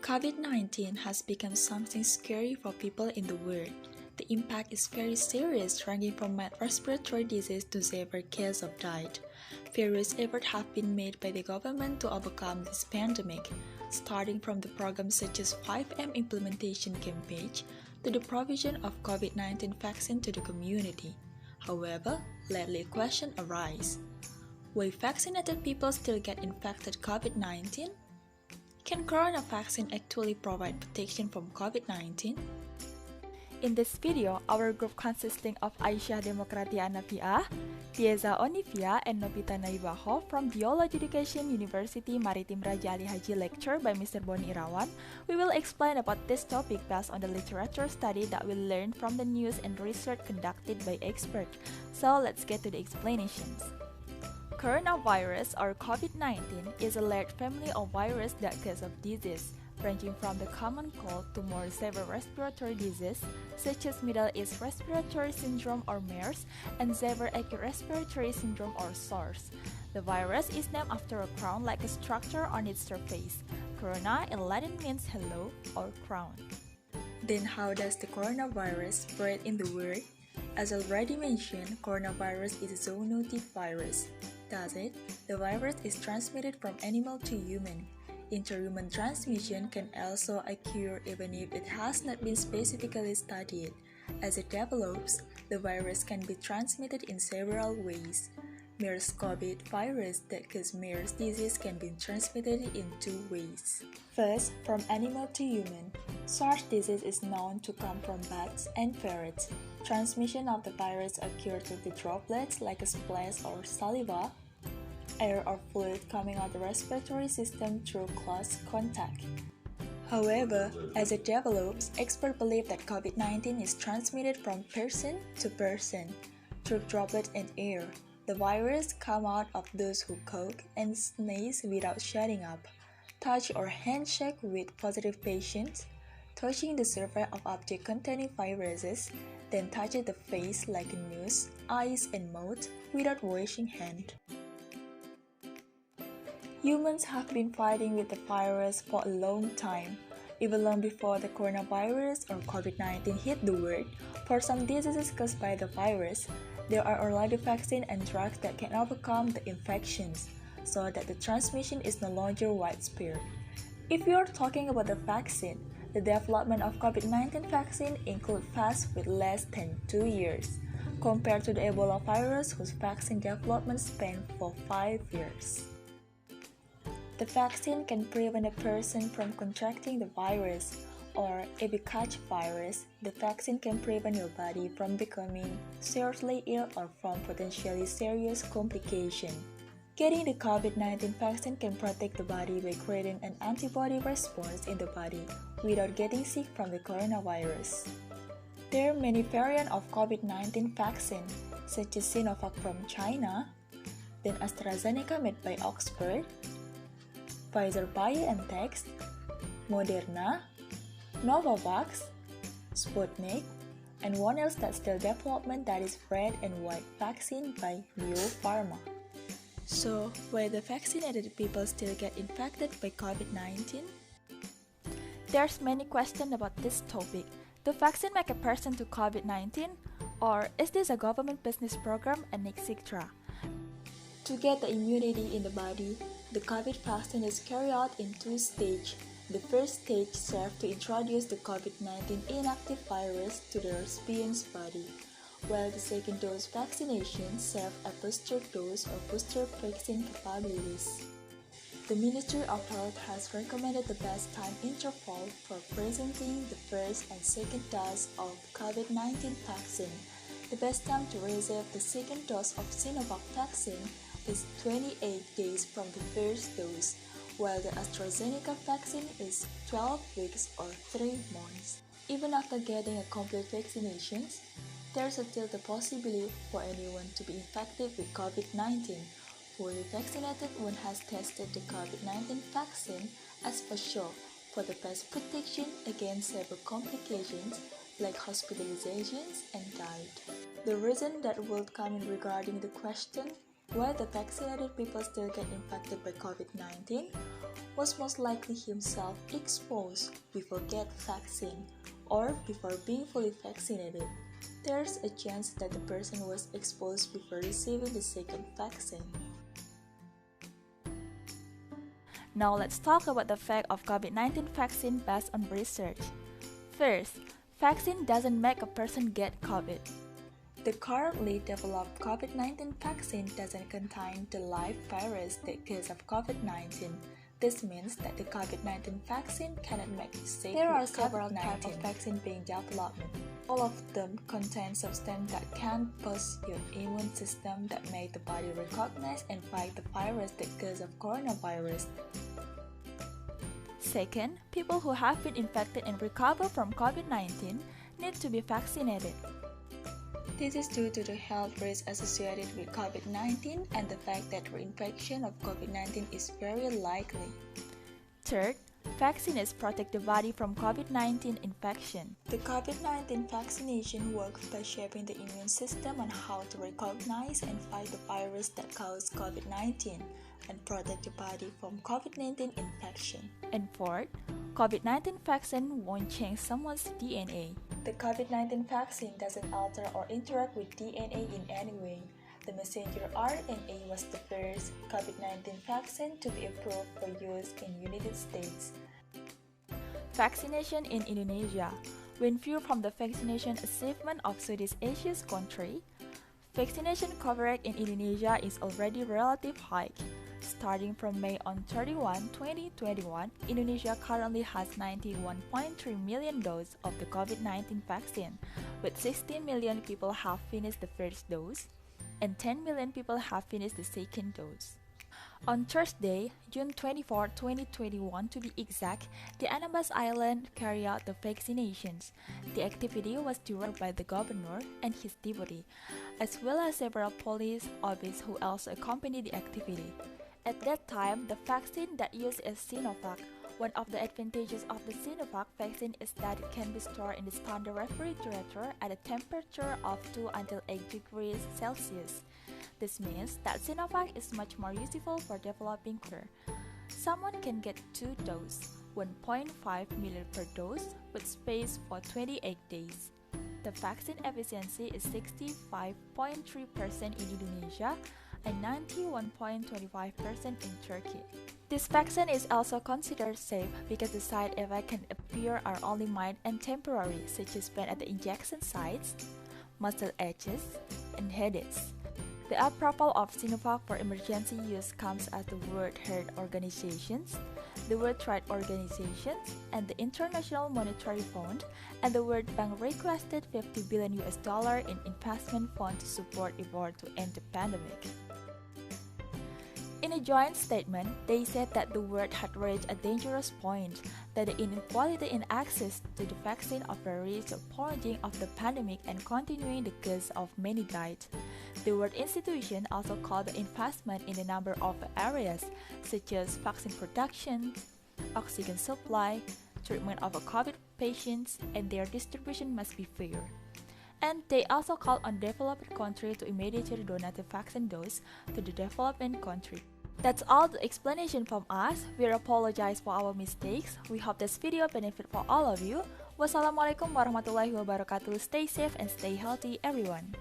COVID-19 has become something scary for people in the world. The impact is very serious, ranging from mild respiratory disease to severe cases of death. Various efforts have been made by the government to overcome this pandemic, starting from the programs such as 5M implementation campaign to the provision of COVID-19 vaccine to the community. However, lately a question arises. Will vaccinated people still get infected COVID-19? Can corona vaccine actually provide protection from COVID-19? In this video, our group consisting of Aisyah Demokratia Nafia, Tieza Onivia, and Nobita Naibaho from Biologi Education University Maritim Raja Ali Haji lecture by Mr. Boni Irawan, we will explain about this topic based on the literature study that we learned from the news and research conducted by experts. So let's get to the explanations. Coronavirus or COVID-19 is a large family of viruses that cause of disease, ranging from the common cold to more severe respiratory disease such as Middle East Respiratory Syndrome or MERS and Severe Acute Respiratory Syndrome or SARS. The virus is named after a crown-like structure on its surface. Corona in Latin means hello or crown. Then how does the coronavirus spread in the world? As already mentioned, coronavirus is a zoonotic virus. Thus, the virus is transmitted from animal to human. Interhuman transmission can also occur even if it has not been specifically studied. As it develops, the virus can be transmitted in several ways. MERS-CoV virus that causes MERS disease can be transmitted in two ways. First, from animal to human. SARS disease is known to come from bats and ferrets. Transmission of the virus occurs through the droplets like a splash or saliva, air or fluid coming out the respiratory system through close contact. However, as it develops, experts believe that COVID-19 is transmitted from person to person through droplets and air. The virus comes out of those who cough and sneeze without shutting up, touch or handshake with positive patients, touching the surface of objects containing viruses, then touching the face like nose, eyes, and mouth without washing hands. Humans have been fighting with the virus for a long time. Even long before the coronavirus or COVID-19 hit the world, for some diseases caused by the virus, there are already vaccines and drugs that can overcome the infections, so that the transmission is no longer widespread. If we are talking about the vaccine, the development of COVID-19 vaccine includes fast with less than 2 years, compared to the Ebola virus whose vaccine development spanned for 5 years. The vaccine can prevent a person from contracting the virus, or if you catch virus, the vaccine can prevent your body from becoming seriously ill or from potentially serious complications. Getting the COVID-19 vaccine can protect the body by creating an antibody response in the body without getting sick from the coronavirus. There are many variants of COVID-19 vaccine, such as Sinovac from China, then AstraZeneca made by Oxford, Pfizer BioNTech, Moderna, Novavax, Sputnik, and one else that's still development that is red and white vaccine by Biopharma. So, why the vaccinated people still get infected by COVID-19? There's many questions about this topic. Do vaccine make a person to COVID-19? Or is this a government business program and etc.? To get the immunity in the body, the COVID vaccine is carried out in two stages. The first stage serves to introduce the COVID-19 inactive virus to the recipient's body, while the second dose vaccination serves a booster dose or booster vaccine capabilities. The Ministry of Health has recommended the best time interval for presenting the first and second dose of COVID-19 vaccine. The best time to receive the second dose of Sinovac vaccine is 28 days from the first dose, while the AstraZeneca vaccine is 12 weeks or 3 months. Even after getting a complete vaccination, there's still the possibility for anyone to be infected with COVID-19. Fully vaccinated one has tested the COVID-19 vaccine as per sure for the best protection against several complications like hospitalizations and death. The reason that would come in regarding the question why the vaccinated people still get infected by COVID-19 was most likely himself exposed before get vaccine or before being fully vaccinated. There's a chance that the person was exposed before receiving the second vaccine. Now let's talk about the effect of COVID-19 vaccine based on research. First, vaccine doesn't make a person get COVID. The currently developed COVID-19 vaccine doesn't contain the live virus that causes COVID-19. This means that the COVID-19 vaccine cannot make you sick. There are several types of vaccine being developed. All of them contain substances that can boost your immune system that make the body recognize and fight the virus that causes coronavirus. Second, people who have been infected and recover from COVID-19 need to be vaccinated. This is due to the health risks associated with COVID-19 and the fact that reinfection of COVID-19 is very likely. Third, vaccines protect the body from COVID-19 infection. The COVID-19 vaccination works by shaping the immune system on how to recognize and fight the virus that causes COVID-19 and protect the body from COVID-19 infection. And fourth, COVID-19 vaccine won't change someone's DNA. The COVID-19 vaccine doesn't alter or interact with DNA in any way. The messenger RNA was the first COVID-19 vaccine to be approved for use in United States. Vaccination in Indonesia. When viewed from the vaccination achievement of Southeast Asia's country, vaccination coverage in Indonesia is already relatively high. Starting from May 31, 2021, Indonesia currently has 91.3 million doses of the COVID-19 vaccine, with 16 million people have finished the first dose, and 10 million people have finished the second dose. On Thursday, June 24, 2021 to be exact, the Anambas Island carried out the vaccinations. The activity was directed by the governor and his deputy, as well as several police officers who also accompanied the activity. At that time, the vaccine that used is Sinovac. One of the advantages of the Sinovac vaccine is that it can be stored in the standard refrigerator at a temperature of 2 until 8 degrees Celsius. This means that Sinovac is much more useful for developing cancer. Someone can get 2 doses, 1.5 ml per dose, with space for 28 days. The vaccine efficiency is 65.3% in Indonesia and 91.25% in Turkey. This vaccine is also considered safe because the side effects can appear are only mild and temporary, such as pain at the injection sites, muscle aches, and headaches. The approval of Sinovac for emergency use comes as the World Health Organization, the World Trade Organization, and the International Monetary Fund, and the World Bank requested $50 billion in investment fund to support effort to end the pandemic. In a joint statement, they said that the world had reached a dangerous point, that the inequality in access to the vaccine of the risk of plunging of the pandemic and continuing the cause of many died. The World Institution also called the investment in a number of areas, such as vaccine production, oxygen supply, treatment of COVID patients, and their distribution must be fair. And they also called on developed countries to immediately donate the vaccine dose to the developing country. That's all the explanation from us. We apologize for our mistakes. We hope this video benefit for all of you. Wassalamualaikum warahmatullahi wabarakatuh. Stay safe and stay healthy, everyone.